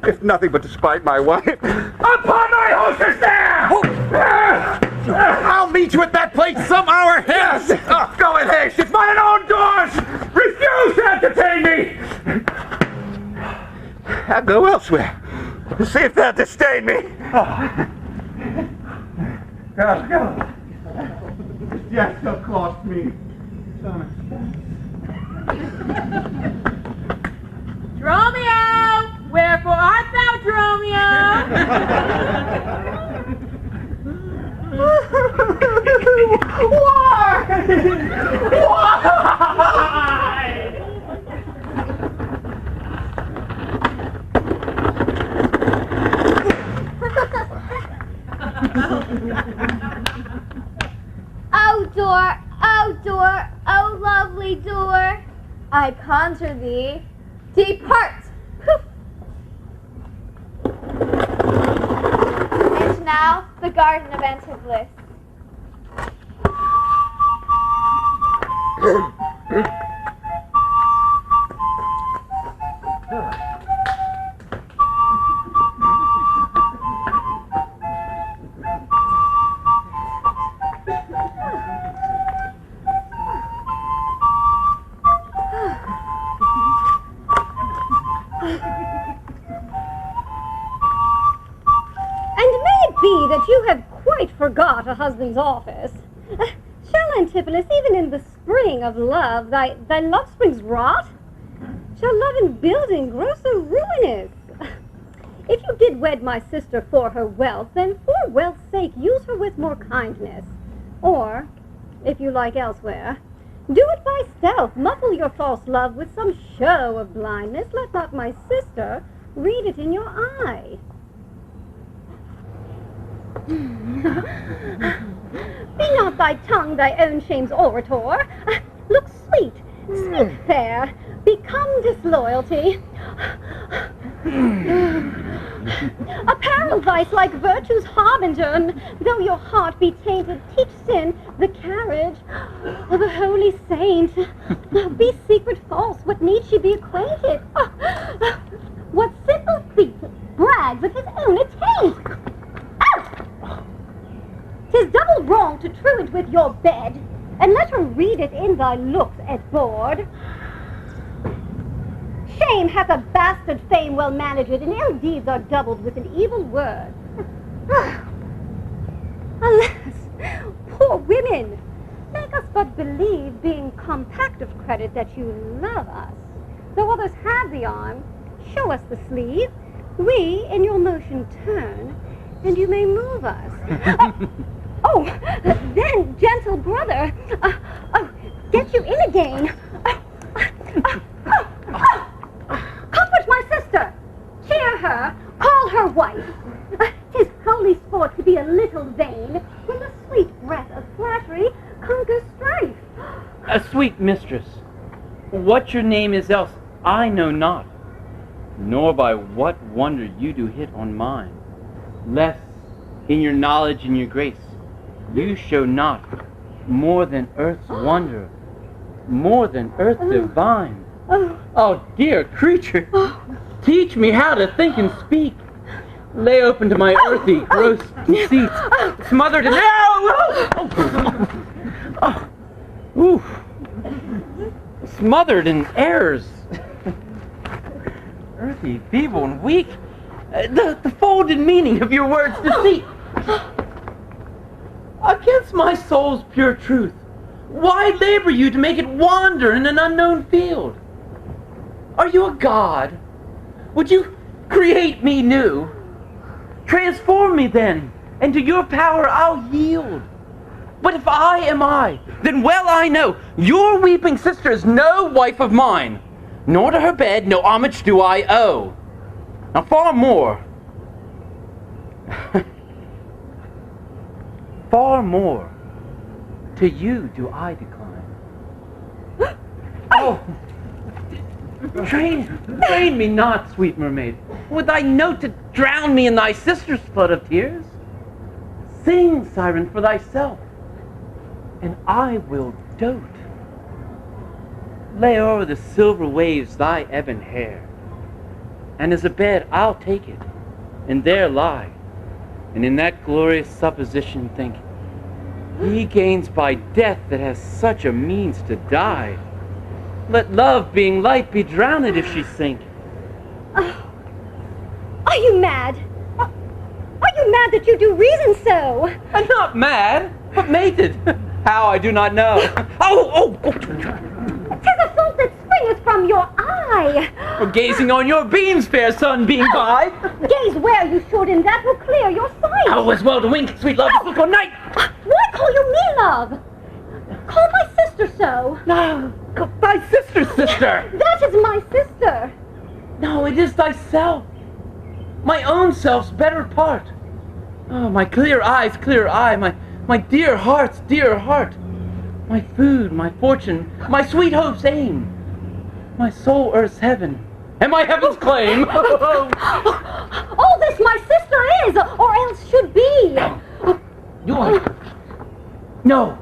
K: If nothing but to spite my wife, upon my hostess there!
G: I'll meet you at that place some hour hence.
K: Oh, go in haste, it's mine own doors! Refuse to entertain me! I'll go elsewhere. See if they'll disdain me. Go. Yes, shall cost me.
L: Dromio! Wherefore art thou, Dromio?
K: Why?
H: Oh door, oh lovely door, I conjure thee, depart! And now the garden of Antipolis.
J: That you have quite forgot a husband's office. Shall Antipholus, even in the spring of love, thy love springs rot? Shall love in building grow so ruinous? If you did wed my sister for her wealth, then for wealth's sake use her with more kindness. Or, if you like elsewhere, do it by stealth, muffle your false love with some show of blindness. Let not my sister read it in your eye. Be not thy tongue thy own shame's orator. Look sweet, speak fair, become disloyalty. Apparel vice like virtue's harbinger, and though your heart be tainted, teach sin the carriage of a holy saint. Be secret false, what need she be acquainted? What simple thief brags of his own attaint? Out! 'Tis double wrong to truant with your bed, and let her read it in thy looks at board. Shame hath a bastard fame well managed, and ill deeds are doubled with an evil word. Alas, poor women, make us but believe, being compact of credit, that you love us. Though others have the arm, show us the sleeve. We in your motion turn, and you may move us. Oh, then, gentle brother, get you in again. Comfort my sister, cheer her, call her wife. 'Tis holy sport to be a little vain, when the sweet breath of flattery conquers strife.
E: A sweet mistress, what your name is else I know not, nor by what wonder you do hit on mine, lest in your knowledge and your grace you show not more than earth's wonder, more than earth divine. Oh, dear creature, teach me how to think and speak. Lay open to my earthy, gross conceits, smothered in... Smothered in errors. Earthy, feeble, and weak. The folded meaning of your words deceit. Against my soul's pure truth, why labor you to make it wander in an unknown field? Are you a god? Would you create me new? Transform me then, and to your power I'll yield. But if I am I, then well I know your weeping sister is no wife of mine, nor to her bed no homage do I owe. Now far more, far more to you do I decline. Oh! Train me not, sweet mermaid. Would thy note to drown me in thy sister's flood of tears? Sing, siren, for thyself, and I will dote. Lay o'er the silver waves thy ebon hair, and as a bed I'll take it, and there lie, and in that glorious supposition think, he gains by death that has such a means to die. Let love, being light, be drowned if she sink.
J: Are you mad? Are you mad that you do reason so?
E: I'm not mad, but mated. How, I do not know. Oh!
J: 'Tis a fault that springeth from your eye.
E: For gazing on your beams, fair sunbeam by.
J: Gaze where you should, and that will clear your sight.
E: How as well to wink, sweet love, as look on night.
J: Why call you me love? Call my sister so.
E: No, thy sister's sister.
J: That is my sister.
E: No, it is thyself. My own self's better part. Oh, my clear eye's clear eye, my dear heart's dear heart. My food, my fortune, my sweet hope's aim. My soul earth's heaven, and my heaven's claim.
J: All this my sister is, or else should be.
E: No,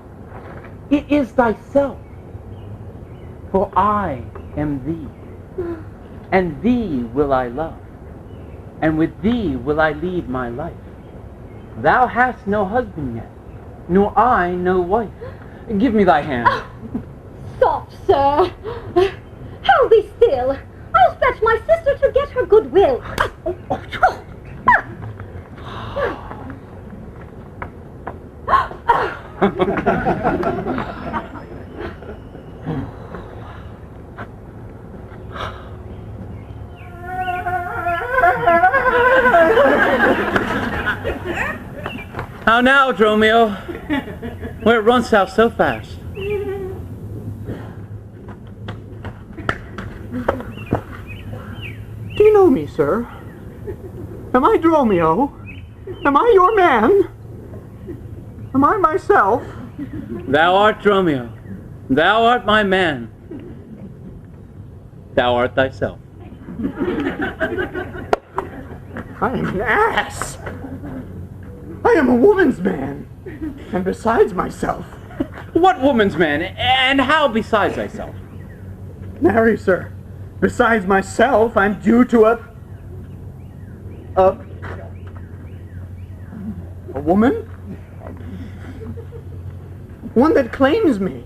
E: it is thyself. For I am thee, and thee will I love, and with thee will I lead my life. Thou hast no husband yet, nor I no wife. Give me thy hand.
J: Soft, sir. Hold thee still. I'll fetch my sister to get her goodwill.
E: How now, Dromio? Where runs thou so fast?
F: Do you know me, sir? Am I Dromio? Am I your man? Am I myself?
E: Thou art Dromio. Thou art my man. Thou art thyself.
F: I am an ass. I am a woman's man. And besides myself.
E: What woman's man? And how besides thyself?
F: Marry, sir, besides myself, I'm due to a woman? One that claims me.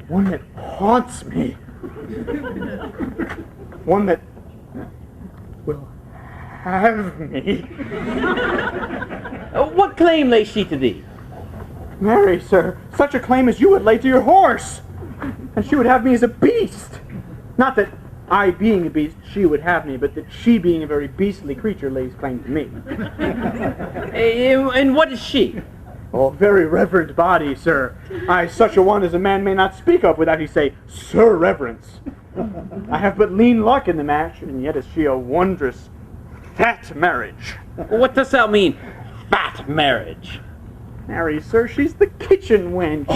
F: One that haunts me. One that will have me.
E: What claim lays she to thee?
F: Marry, sir, such a claim as you would lay to your horse. And she would have me as a beast. Not that I being a beast, she would have me, but that she being a very beastly creature lays claim to me.
E: And what is she?
F: Oh, very reverend body, sir. I such a one as a man may not speak of without he say, Sir Reverence. I have but lean luck in the match, and yet is she a wondrous fat marriage.
E: What dost thou mean, fat marriage?
F: Marry, sir, she's the kitchen wench.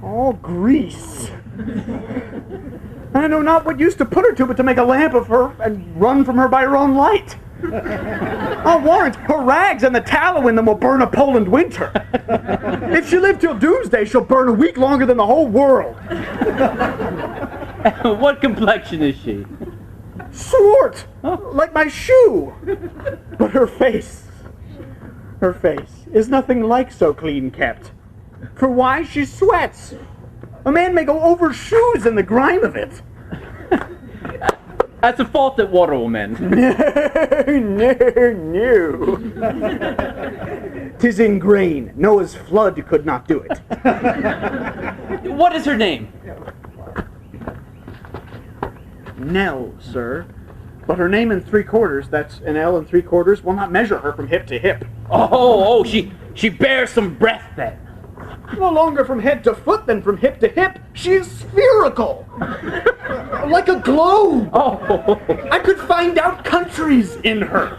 F: All grease. And I know not what use to put her to but to make a lamp of her and run from her by her own light. I'll warrant her rags and the tallow in them will burn a Poland winter. If she live till doomsday, she'll burn a week longer than the whole world.
E: What complexion is she?
F: Swart, like my shoe. But her face is nothing like so clean kept. For why? She sweats. A man may go over shoes in the grime of it.
E: That's a fault that water will mend.
F: No. 'Tis in grain. Noah's flood could not do it.
E: What is her name?
F: Nell, sir. But her name in 3/4, that's an L in 3/4, will not measure her from hip to hip.
E: She bears some breath then.
F: No longer from head to foot than from hip to hip. She is spherical. Like a globe. I could find out countries in her.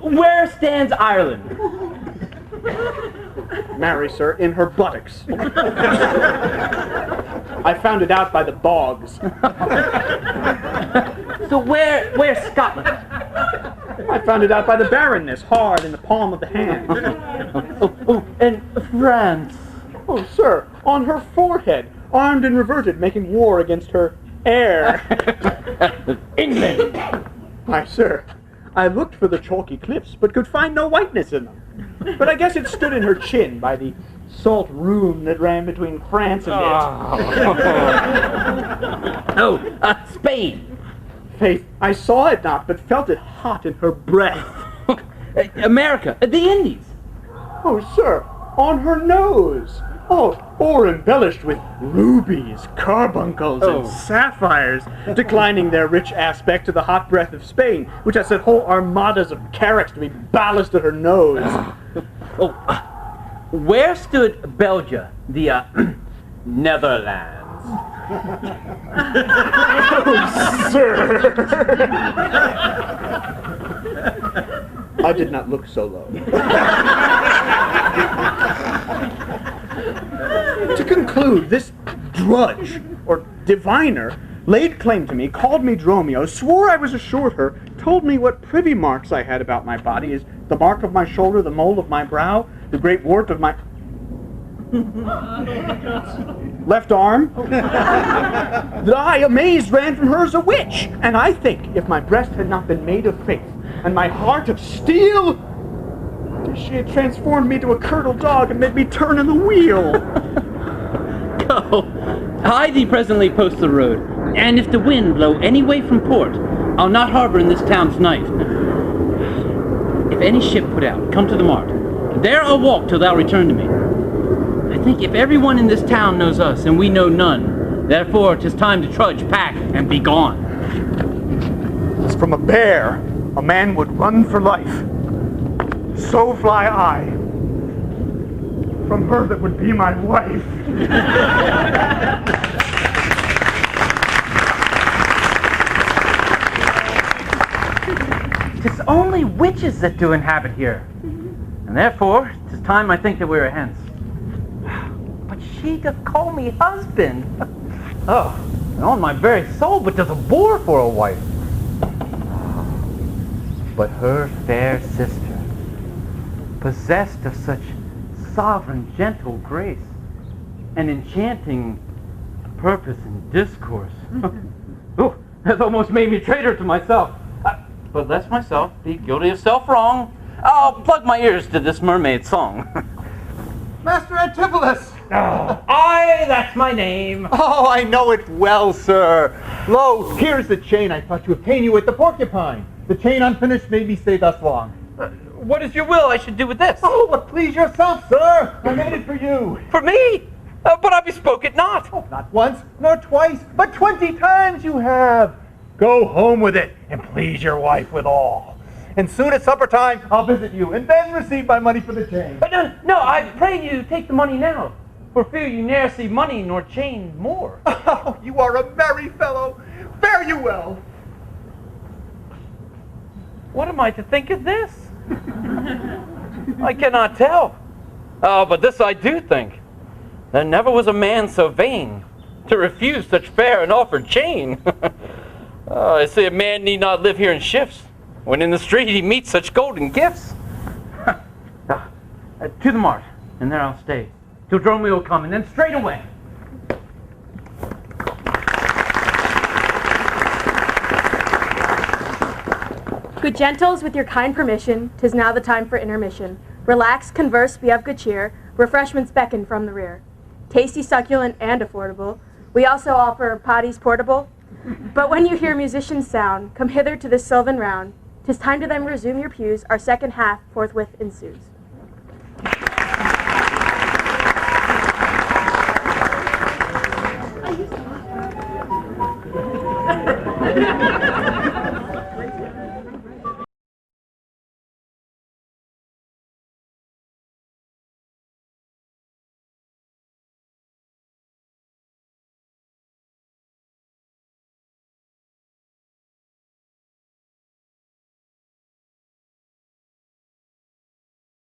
E: Where stands Ireland?
F: Marry, sir, in her buttocks. I found it out by the bogs.
E: So where's Scotland?
F: I found it out by the barrenness, hard in the palm of the hand.
E: And France?
F: Oh, sir, on her forehead, armed and reverted, making war against her heir.
E: England!
F: Why, sir, I looked for the chalky cliffs, but could find no whiteness in them. But I guess it stood in her chin by the salt rune that ran between France and it.
E: Spain!
F: Faith, I saw it not, but felt it hot in her breath.
E: America, the Indies!
F: Oh, sir, on her nose. Oh, or embellished with rubies, carbuncles, and sapphires, declining their rich aspect to the hot breath of Spain, which has set whole armadas of carracks to be ballast at her nose.
E: Where stood Belgium, the Netherlands?
F: Oh, sir! I did not look so low. To conclude, this drudge, or diviner, laid claim to me, called me Dromio, swore I was assured her, told me what privy marks I had about my body, is the mark of my shoulder, the mole of my brow, the great wart of my left arm, that I, amazed, ran from her as a witch. And I think, if my breast had not been made of faith, and my heart of steel, she had transformed me to a curdled dog and made me turn in the wheel.
E: Go. I thee presently post the road, and if the wind blow any way from port, I'll not harbor in this town tonight. If any ship put out, come to the mart. There I'll walk till thou return to me. I think if everyone in this town knows us, and we know none, therefore 'tis time to trudge, pack, and be gone.
F: As from a bear, a man would run for life. So fly I from her that would be my wife.
E: 'Tis only witches that do inhabit here, and therefore 'tis time I think that we are hence. But she doth call me husband. Oh, and on my very soul, but doth a bore for a wife. But her fair sister, possessed of such sovereign gentle grace, and enchanting purpose and discourse, that almost made me traitor to myself. But lest myself be guilty of self-wrong, I'll plug my ears to this mermaid song.
K: Master Antipholus!
G: Aye, that's my name.
K: Oh, I know it well, sir. Lo, here's the chain I thought to obtain you with the porcupine. The chain unfinished made me stay thus long.
E: What is your will I should do with this?
K: Oh, but please yourself, sir. I made it for you.
E: For me? But I bespoke it not.
K: Oh, not once, nor twice, but 20 times you have. Go home with it, and please your wife withal. And soon at supper time, I'll visit you, and then receive my money for the chain.
E: No, I pray you take the money now, for fear you ne'er see money nor chain more.
K: Oh, you are a merry fellow. Fare you well.
E: What am I to think of this? I cannot tell. Oh, but this I do think. There never was a man so vain to refuse such fair and offered chain. I say a man need not live here in shifts, when in the street he meets such golden gifts. To the mart, and there I'll stay, till Dromio will come, and then straight away.
M: Good gentles, with your kind permission, 'tis now the time for intermission. Relax, converse, be of good cheer. Refreshments beckon from the rear. Tasty, succulent, and affordable. We also offer potties portable. But when you hear musicians sound, come hither to this sylvan round. 'Tis time to then resume your pews. Our second half forthwith ensues.